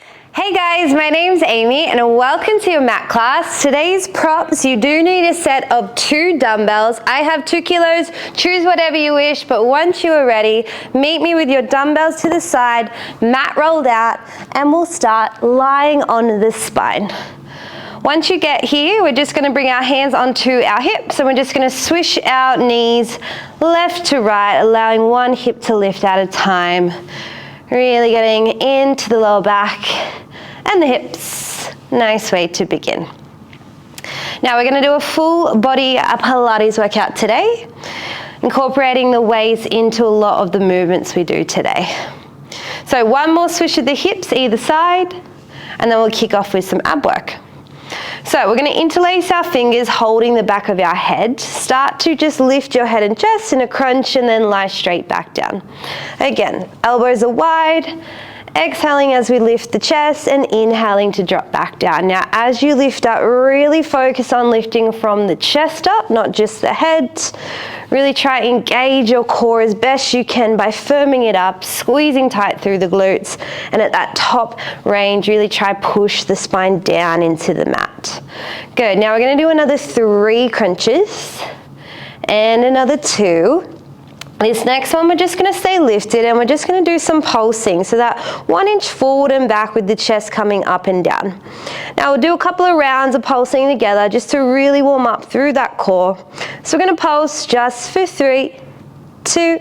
Hey guys, my name's Amy and welcome to your mat class. Today's props, you do need a set of 2 dumbbells. I have 2 kilos, choose whatever you wish, but once you are ready, meet me with your dumbbells to the side, mat rolled out, and we'll start lying on the spine. Once you get here, we're just going to bring our hands onto our hips and we're just going to swish our knees left to right, allowing one hip to lift at a time. Really getting into the lower back and the hips. Nice way to begin. Now we're going to do a full body Pilates workout today, incorporating the weights into a lot of the movements we do today. So one more swish of the hips either side, and then we'll kick off with some ab work. So we're going to interlace our fingers holding the back of our head. Start to just lift your head and chest in a crunch and then lie straight back down. Again, elbows are wide. Exhaling as we lift the chest and inhaling to drop back down. Now as you lift up, really focus on lifting from the chest up, not just the head. Really try to engage your core as best you can by firming it up, squeezing tight through the glutes, and at that top range, really try to push the spine down into the mat. Good, now we're gonna do another 3 crunches and another 2. This next one, we're just going to stay lifted and we're just going to do some pulsing. So that 1 inch forward and back with the chest coming up and down. Now we'll do a couple of rounds of pulsing together just to really warm up through that core. So we're going to pulse just for 3, 2,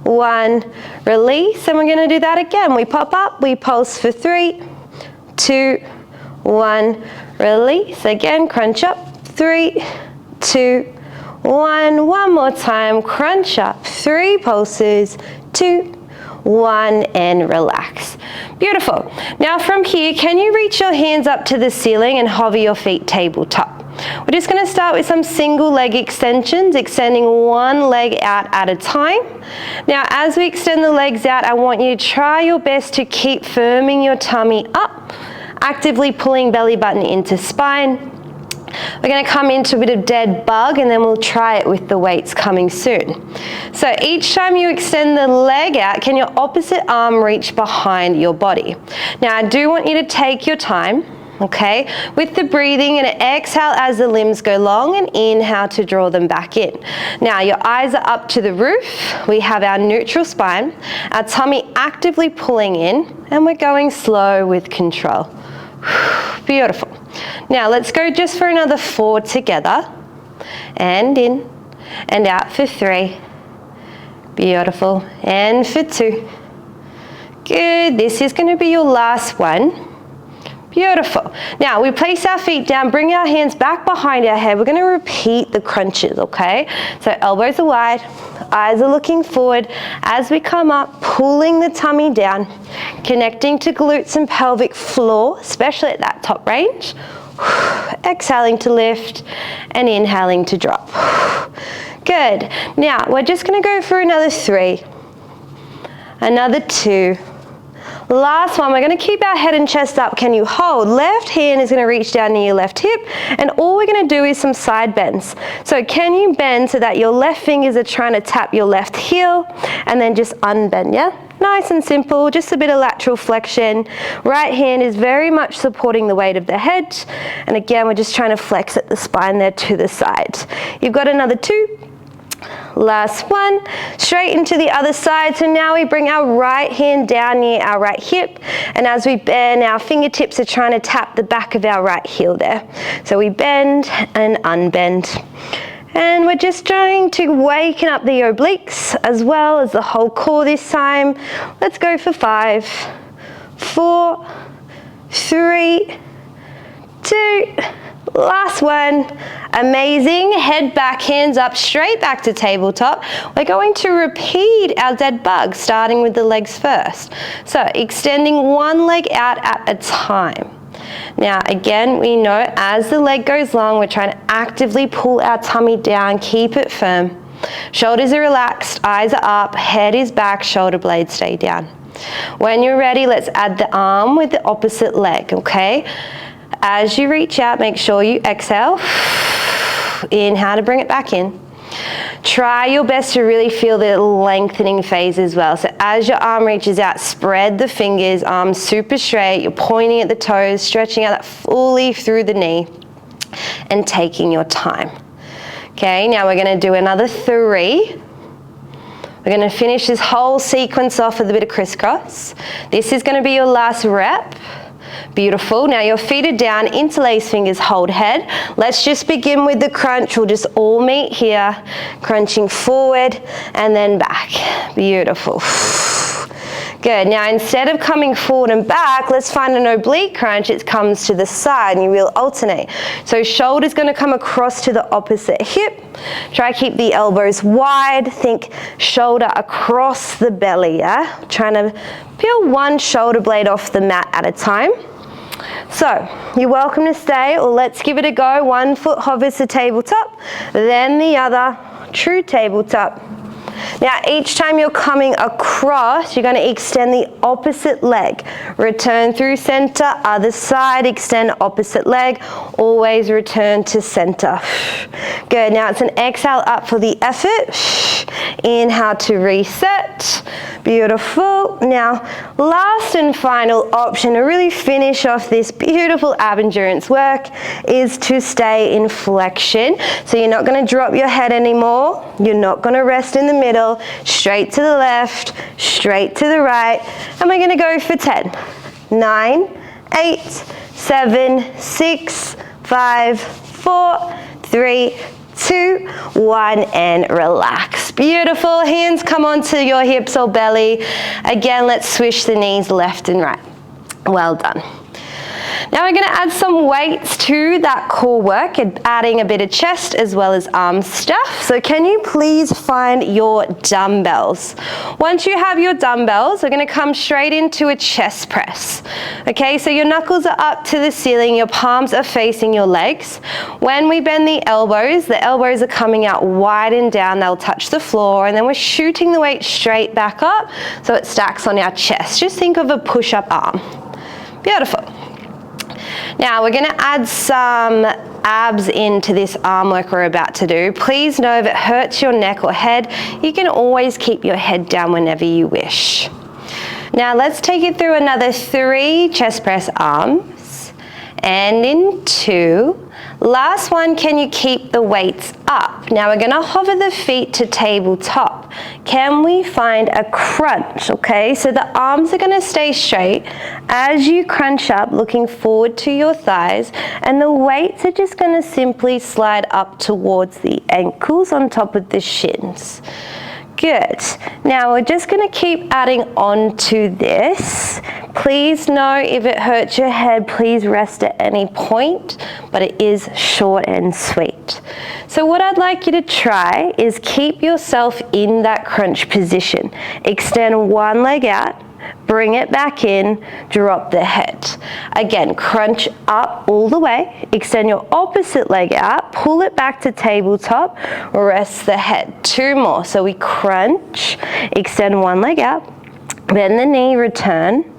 1, release. And we're going to do that again. We pop up, we pulse for 3, 2, 1, release. Again, crunch up, 3, 2, 1, one more time, crunch up, 3 pulses, 2, 1, and relax. Beautiful. Now from here, can you reach your hands up to the ceiling and hover your feet tabletop? We're just going to start with some single leg extensions, extending one leg out at a time. Now as we extend the legs out, I want you to try your best to keep firming your tummy up, actively pulling belly button into spine. We're going to come into a bit of dead bug and then we'll try it with the weights coming soon. So each time you extend the leg out, can your opposite arm reach behind your body? Now I do want you to take your time, okay, with the breathing, and exhale as the limbs go long and inhale to draw them back in. Now your eyes are up to the roof. We have our neutral spine, our tummy actively pulling in, and we're going slow with control. Beautiful. Now let's go just for another 4 together, and in and out for 3. Beautiful. And for 2. Good. This is going to be your last one. Beautiful. Now we place our feet down, bring our hands back behind our head. We're going to repeat the crunches, okay? So elbows are wide, eyes are looking forward. As we come up, pulling the tummy down, connecting to glutes and pelvic floor, especially at that top range. Exhaling to lift and inhaling to drop. Good. Now we're just going to go for another 3, another 2. Last one, we're going to keep our head and chest up. Can you hold? Left hand is going to reach down near your left hip, and all we're going to do is some side bends. So can you bend so that your left fingers are trying to tap your left heel, and then just unbend, yeah? Nice and simple, just a bit of lateral flexion. Right hand is very much supporting the weight of the head, and again, we're just trying to flex at the spine there to the side. You've got another 2. Last one, straight into the other side. So now we bring our right hand down near our right hip, and as we bend, our fingertips are trying to tap the back of our right heel there. So we bend and unbend. And we're just trying to waken up the obliques as well as the whole core this time. Let's go for 5, 4, 3, 2, last one. Amazing. Head back, hands up, straight back to tabletop. We're going to repeat our dead bug, starting with the legs first. So extending one leg out at a time. Now again, we know as the leg goes long, we're trying to actively pull our tummy down, keep it firm. Shoulders are relaxed, eyes are up, head is back, shoulder blades stay down. When you're ready, let's add the arm with the opposite leg, okay? As you reach out, make sure you exhale. Inhale to bring it back in. Try your best to really feel the lengthening phase as well. So as your arm reaches out, spread the fingers, arms super straight, you're pointing at the toes, stretching out that fully through the knee and taking your time. Okay, now we're gonna do another 3. We're gonna finish this whole sequence off with a bit of crisscross. This is gonna be your last rep. Beautiful. Now your feet are down, interlace fingers, hold head. Let's just begin with the crunch. We'll just all meet here, crunching forward and then back. Beautiful. Good. Now instead of coming forward and back, let's find an oblique crunch. It comes to the side and you will alternate. So shoulder's going to come across to the opposite hip. Try to keep the elbows wide. Think shoulder across the belly, yeah? Trying to peel one shoulder blade off the mat at a time. So you're welcome to stay, or let's give it a go. One foot hovers to tabletop, then the other, true tabletop. Now each time you're coming across, you're going to extend the opposite leg. Return through center, other side, extend opposite leg, always return to center. Good, now it's an exhale up for the effort. Inhale to reset. Beautiful. Now last and final option to really finish off this beautiful ab endurance work is to stay in flexion. So you're not going to drop your head anymore. You're not going to rest in the middle. Straight to the left, straight to the right. And we're going to go for 10, 9, 8, 7, 6, 5, 4, 3, 2, 1, and relax. Beautiful. Hands come onto your hips or belly. Again, let's swish the knees left and right. Well done. Now we're going to add some weights to that core work, adding a bit of chest as well as arm stuff. So can you please find your dumbbells? Once you have your dumbbells, we're going to come straight into a chest press. Okay, so your knuckles are up to the ceiling, your palms are facing your legs. When we bend the elbows are coming out wide and down, they'll touch the floor, and then we're shooting the weight straight back up so it stacks on our chest. Just think of a push-up arm. Beautiful. Now we're going to add some abs into this arm work we're about to do. Please know if it hurts your neck or head, you can always keep your head down whenever you wish. Now let's take it through another 3 chest press arms, and in 2. Last one, can you keep the weights up? Now we're going to hover the feet to tabletop. Can we find a crunch? Okay, so the arms are going to stay straight as you crunch up, looking forward to your thighs, and the weights are just going to simply slide up towards the ankles on top of the shins. Good. Now we're just going to keep adding on to this. Please know if it hurts your head, please rest at any point, but it is short and sweet. So what I'd like you to try is keep yourself in that crunch position. Extend one leg out, bring it back in, drop the head. Again, crunch up all the way, extend your opposite leg out, pull it back to tabletop, rest the head. 2 more. So we crunch, extend one leg out, bend the knee, return.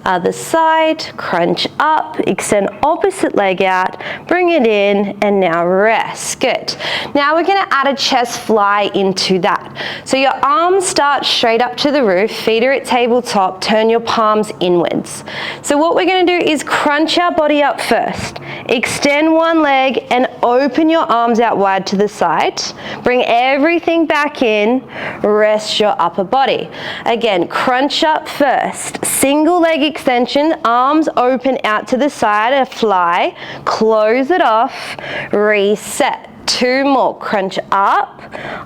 Other side, crunch up, extend opposite leg out, bring it in, and now rest. Good. Now we're going to add a chest fly into that. So your arms start straight up to the roof, feet are at tabletop, turn your palms inwards. So what we're going to do is crunch our body up first. Extend one leg and open your arms out wide to the side. Bring everything back in, rest your upper body. Again, crunch up first. Single leg extension, arms open out to the side, a fly, close it off, reset. 2 more, crunch up,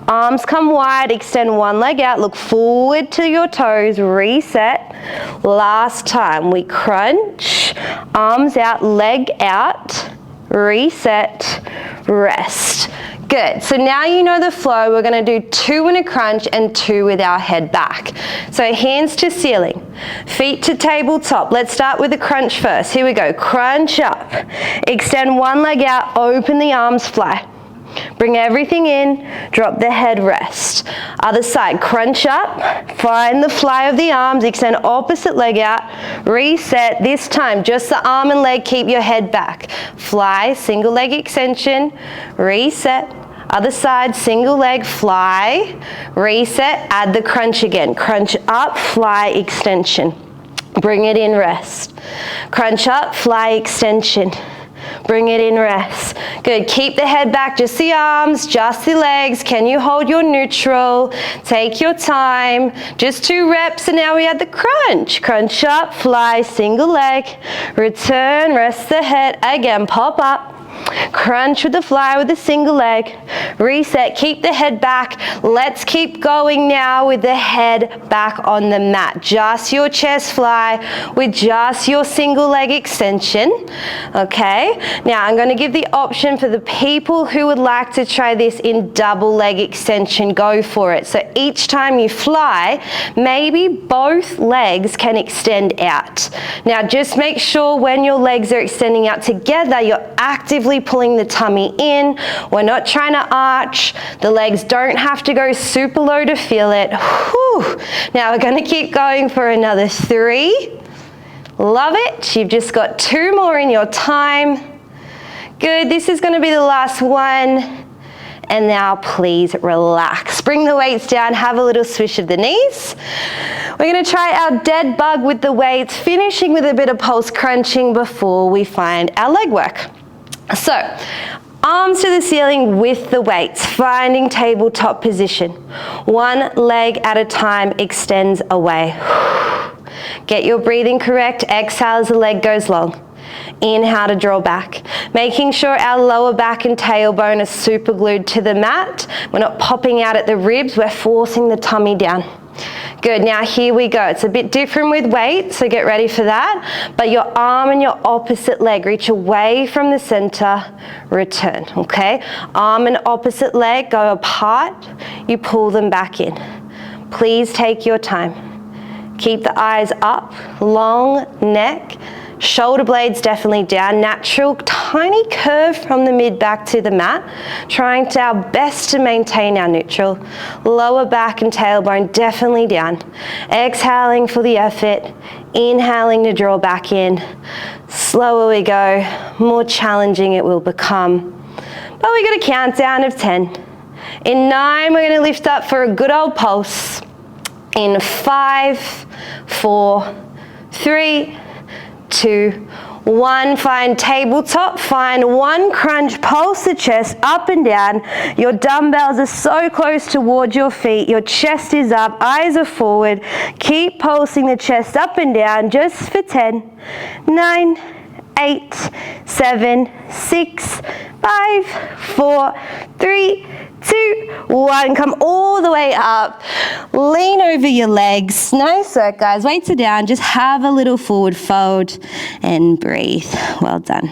arms come wide, extend one leg out, look forward to your toes, reset. Last time, we crunch, arms out, leg out, reset, rest. Good. So now you know the flow. We're going to do 2 in a crunch and 2 with our head back. So hands to ceiling, feet to tabletop. Let's start with the crunch first. Here we go. Crunch up. Extend one leg out, open the arms, fly. Bring everything in, drop the head, rest. Other side, crunch up, find the fly of the arms, extend opposite leg out, reset. This time, just the arm and leg, keep your head back. Fly, single leg extension, reset. Other side, single leg, fly, reset, add the crunch again. Crunch up, fly, extension. Bring it in, rest. Crunch up, fly, extension. Bring it in, rest. Good, keep the head back, just the arms, just the legs. Can you hold your neutral? Take your time. Just 2 reps and now we add the crunch. Crunch up, fly, single leg. Return, rest the head. Again, pop up. Crunch with the fly with the single leg. Reset, keep the head back. Let's keep going now with the head back on the mat. Just your chest fly with just your single leg extension. Okay, now I'm going to give the option for the people who would like to try this in double leg extension. Go for it. So each time you fly, maybe both legs can extend out. Now just make sure when your legs are extending out together, you're actively pulling the tummy in. We're not trying to arch. The legs don't have to go super low to feel it. Whew. Now we're going to keep going for another 3. Love it. You've just got 2 more in your time. Good. This is going to be the last one. And now please relax. Bring the weights down. Have a little swish of the knees. We're going to try our dead bug with the weights, finishing with a bit of pulse crunching before we find our leg work. So, arms to the ceiling with the weights, finding tabletop position. 1 leg at a time extends away. Get your breathing correct. Exhale as the leg goes long. Inhale to draw back. Making sure our lower back and tailbone are super glued to the mat. We're not popping out at the ribs. We're forcing the tummy down. Good, now here we go. It's a bit different with weight, so get ready for that. But your arm and your opposite leg reach away from the center, return, okay? Arm and opposite leg go apart, you pull them back in. Please take your time. Keep the eyes up, long neck, shoulder blades definitely down, natural tiny curve from the mid back to the mat, trying to our best to maintain our neutral. Lower back and tailbone definitely down. Exhaling for the effort, inhaling to draw back in. Slower we go, more challenging it will become. But we got a countdown of 10. In 9, we're going to lift up for a good old pulse. In 5, 4, 3, 2, 1, find tabletop, find 1 crunch, pulse the chest up and down. Your dumbbells are so close towards your feet, your chest is up, eyes are forward. Keep pulsing the chest up and down just for 10, 9, 8, 7, 6, 5, 4, 3, 2, 1. Come all the way up. Lean over your legs. Nice work, guys. Weights are down. Just have a little forward fold and breathe. Well done.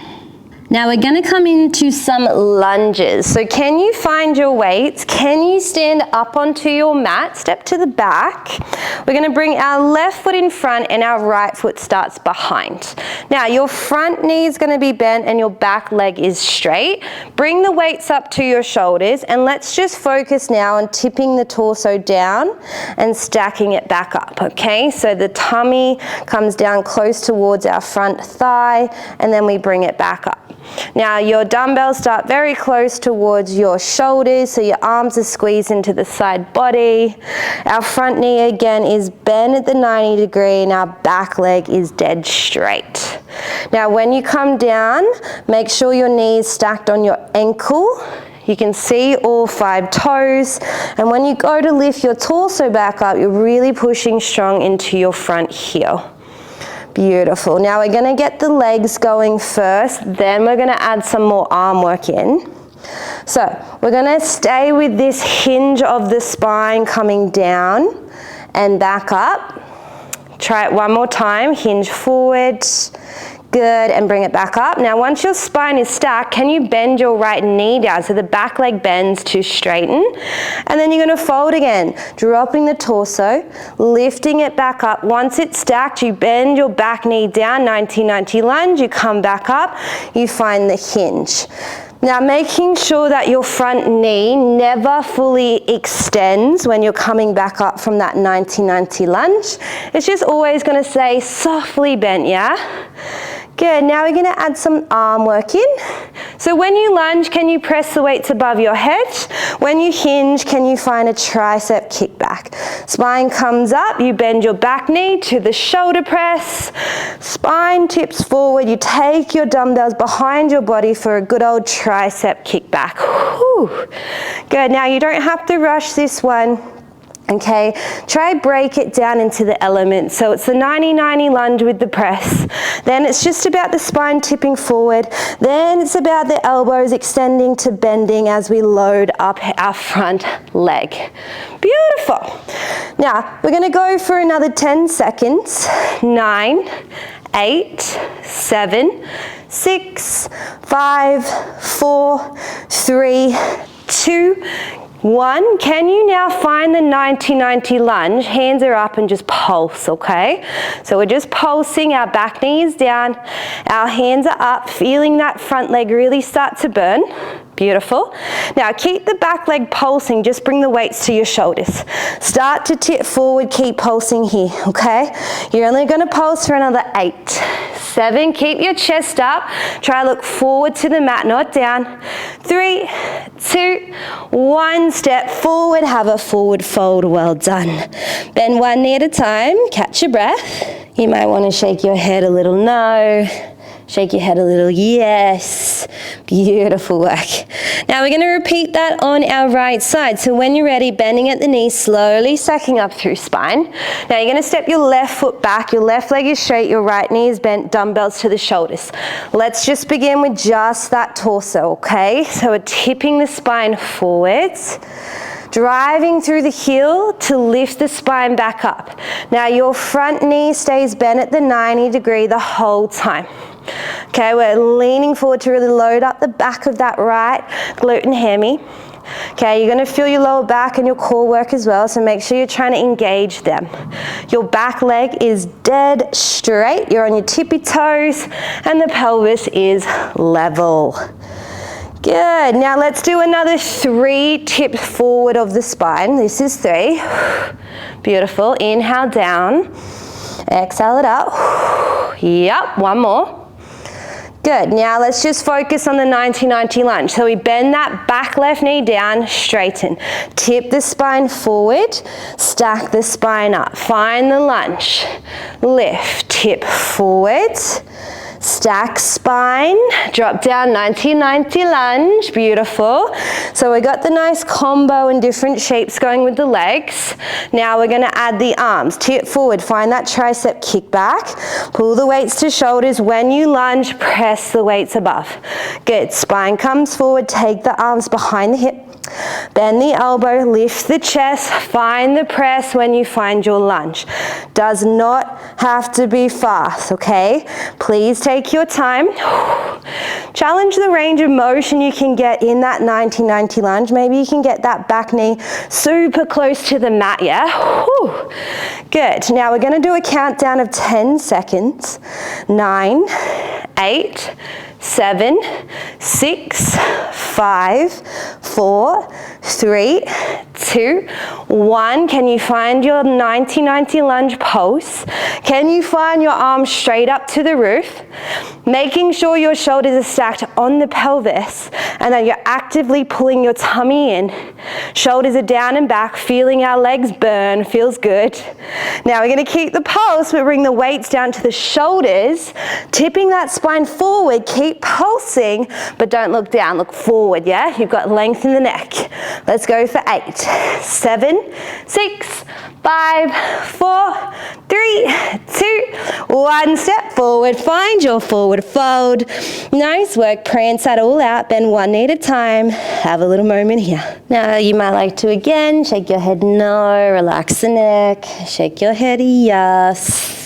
Now we're going to come into some lunges. So can you find your weights? Can you stand up onto your mat? Step to the back. We're going to bring our left foot in front and our right foot starts behind. Now your front knee is going to be bent and your back leg is straight. Bring the weights up to your shoulders and let's just focus now on tipping the torso down and stacking it back up, okay? So the tummy comes down close towards our front thigh and then we bring it back up. Now your dumbbells start very close towards your shoulders, so your arms are squeezed into the side body. Our front knee again is bent at the 90 degree and our back leg is dead straight. Now when you come down, make sure your knee is stacked on your ankle. You can see all 5 toes, and when you go to lift your torso back up, you're really pushing strong into your front heel. Beautiful. Now we're going to get the legs going first, then we're going to add some more arm work in. So we're going to stay with this hinge of the spine coming down and back up. Try it one more time. Hinge forward. Good, and bring it back up. Now once your spine is stacked, can you bend your right knee down so the back leg bends to straighten? And then you're going to fold again, dropping the torso, lifting it back up. Once it's stacked, you bend your back knee down, 90-90 lunge, you come back up, you find the hinge. Now making sure that your front knee never fully extends when you're coming back up from that 90-90 lunge. It's just always going to stay softly bent, yeah? Good, now we're gonna add some arm work in. So when you lunge, can you press the weights above your head? When you hinge, can you find a tricep kickback? Spine comes up, you bend your back knee to the shoulder press. Spine tips forward, you take your dumbbells behind your body for a good old tricep kickback. Whew. Good, now you don't have to rush this one. Okay, try break it down into the elements. So it's the 90-90 lunge with the press. Then it's just about the spine tipping forward. Then it's about the elbows extending to bending as we load up our front leg. Beautiful. Now, we're gonna go for another 10 seconds. 9, 8, 7, 6, 5, 4, 3, 2, 1. Can you now find the 90-90 lunge? Hands are up and just pulse, okay? So we're just pulsing, our back knee is down, our hands are up, feeling that front leg really start to burn. Beautiful. Now keep the back leg pulsing, just bring the weights to your shoulders. Start to tip forward, keep pulsing here, okay? You're only gonna pulse for another 8, 7, keep your chest up. Try look forward to the mat, not down. 3, 2, 1, step forward, have a forward fold, well done. Bend one knee at a time, catch your breath. You might wanna shake your head a little no. Shake your head a little, yes. Beautiful work. Now we're going to repeat that on our right side. So when you're ready, bending at the knee, slowly stacking up through spine. Now you're going to step your left foot back, your left leg is straight, your right knee is bent, dumbbells to the shoulders. Let's just begin with just that torso, okay? So we're tipping the spine forwards, driving through the heel to lift the spine back up. Now your front knee stays bent at the 90 degree the whole time. Okay, we're leaning forward to really load up the back of that right glute and hammy. Okay, you're going to feel your lower back and your core work as well, so make sure you're trying to engage them. Your back leg is dead straight, you're on your tippy toes, and the pelvis is level. Good, now let's do another 3 tips forward of the spine. This is 3. Beautiful, inhale down, exhale it up. Yep, one more. Good, now let's just focus on the 90-90 lunge. So we bend that back left knee down, straighten. Tip the spine forward, stack the spine up. Find the lunge. Lift, tip forward, stack spine, drop down, 90-90 lunge, beautiful. So we got the nice combo and different shapes going with the legs. Now we're gonna add the arms. Tip forward, find that tricep kick back. Pull the weights to shoulders. When you lunge, press the weights above. Good, spine comes forward, take the arms behind the hip. Bend the elbow, lift the chest, find the press when you find your lunge. Does not have to be fast, okay? Please take your time. Challenge the range of motion you can get in that 90-90 lunge. Maybe you can get that back knee super close to the mat, yeah? Whew. Good, now we're gonna do a countdown of 10 seconds. 9, 8, 7, 6, 5, 4, 3, 2, 1. Can you find your 90-90 lunge pulse? Can you find your arms straight up to the roof? Making sure your shoulders are stacked on the pelvis and that you're actively pulling your tummy in. Shoulders are down and back, feeling our legs burn, feels good. Now we're gonna keep the pulse, but bring the weights down to the shoulders, tipping that spine forward, keep pulsing, but don't look down, look forward, yeah? You've got length in the neck. Let's go for 8, 7, 6, 5, 4, 3, 2, 1. Step forward, find your forward fold. Nice work, prance that all out, bend one knee at a time. Have a little moment here. Now you might like to again, shake your head no, relax the neck, shake your head yes.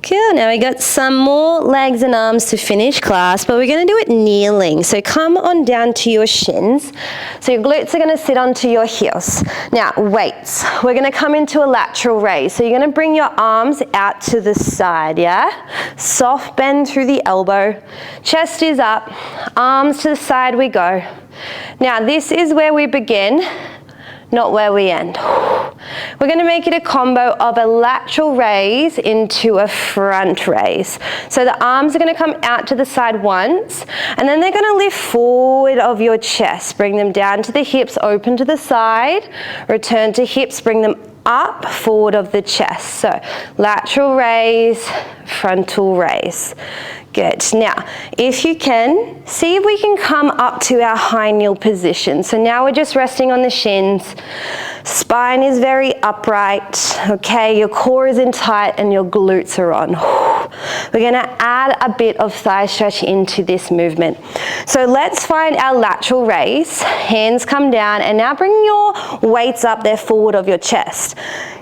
Cool, now we got some more legs and arms to finish class, but we're gonna do it kneeling. So come on down to your shins. So your glutes are gonna sit onto your heels. Now weights, we're gonna come into a lateral raise. So you're gonna bring your arms out to the side, yeah? Soft bend through the elbow, chest is up, arms to the side we go. Now this is where we begin not where we end. We're going to make it a combo of a lateral raise into a front raise. So the arms are going to come out to the side once, and then they're going to lift forward of your chest. Bring them down to the hips, open to the side, return to hips, bring them up, forward of the chest. So lateral raise, frontal raise. Good. Now, if you can, see if we can come up to our high kneel position. So now we're just resting on the shins. Spine is very upright, okay? Your core is in tight and your glutes are on. We're gonna add a bit of thigh stretch into this movement. So let's find our lateral raise. Hands come down, and now bring your weights up there forward of your chest.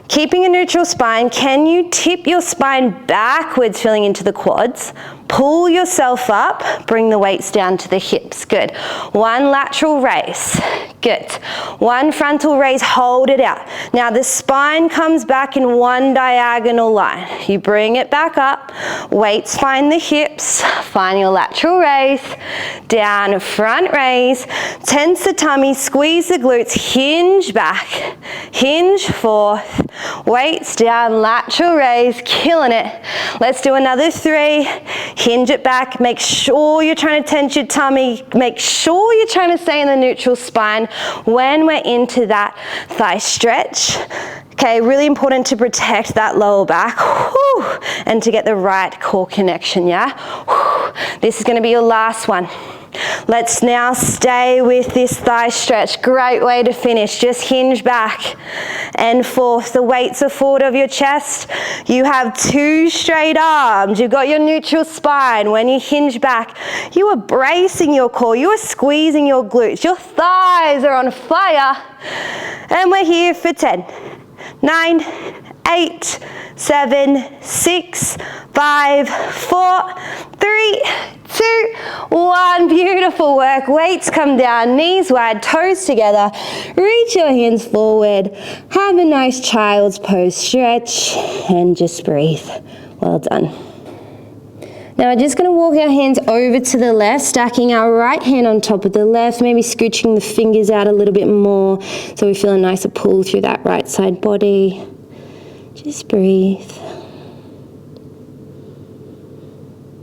Keeping a neutral spine, can you tip your spine backwards, filling into the quads? Pull yourself up, bring the weights down to the hips. Good. One lateral raise. Good. One frontal raise, hold it out. Now the spine comes back in one diagonal line. You bring it back up, weights find the hips, find your lateral raise, down front raise, tense the tummy, squeeze the glutes, hinge back, hinge forth, weights down, lateral raise, killing it. Let's do another 3. Hinge it back, make sure you're trying to tense your tummy, make sure you're trying to stay in the neutral spine when we're into that thigh stretch. Okay, really important to protect that lower back, and to get the right core connection, yeah? This is gonna be your last one. Let's now stay with this thigh stretch. Great way to finish. Just hinge back and forth. The weights are forward of your chest. You have 2 straight arms. You've got your neutral spine. When you hinge back, you are bracing your core. You are squeezing your glutes. Your thighs are on fire. And we're here for 10, 9, 8, 7, 6, 5, 4, 3, 2, 1. Beautiful work. Weights come down, knees wide, toes together. Reach your hands forward. Have a nice child's pose stretch and just breathe. Well done. Now we're just going to walk our hands over to the left, stacking our right hand on top of the left, maybe scooching the fingers out a little bit more so we feel a nicer pull through that right side body. Just breathe.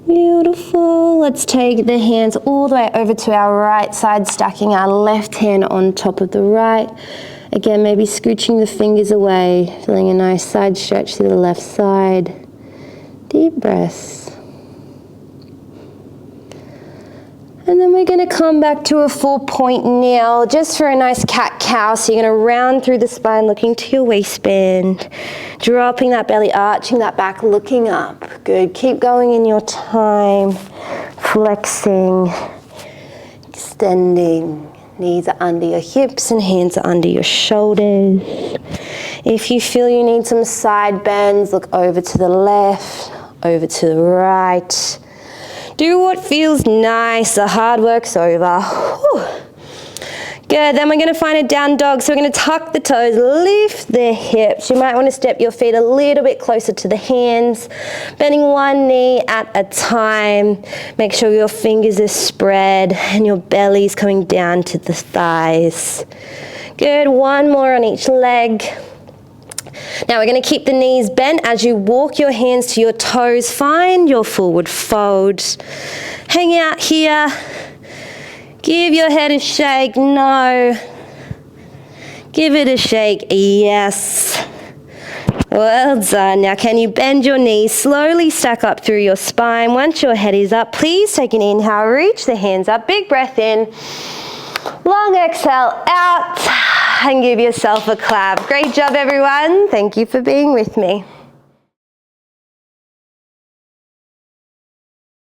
Beautiful. Let's take the hands all the way over to our right side, stacking our left hand on top of the right. Again, maybe scooching the fingers away, feeling a nice side stretch through the left side. Deep breaths. And then we're going to come back to a 4-point kneel, just for a nice cat-cow. So you're going to round through the spine, looking to your waistband, dropping that belly, arching that back, looking up. Good. Keep going in your time, flexing, extending. Knees are under your hips and hands are under your shoulders. If you feel you need some side bends, look over to the left, over to the right. Do what feels nice. The hard work's over. Whew. Good. Then we're going to find a down dog. So we're going to tuck the toes, lift the hips. You might want to step your feet a little bit closer to the hands, bending one knee at a time. Make sure your fingers are spread and your belly's coming down to the thighs. Good. One more on each leg. Now we're going to keep the knees bent as you walk your hands to your toes. Find your forward fold. Hang out here. Give your head a shake. No. Give it a shake. Yes. Well done. Now can you bend your knees? Slowly stack up through your spine. Once your head is up, please take an inhale. Reach the hands up. Big breath in. Long exhale out. And give yourself a clap. Great job, everyone. Thank you for being with me.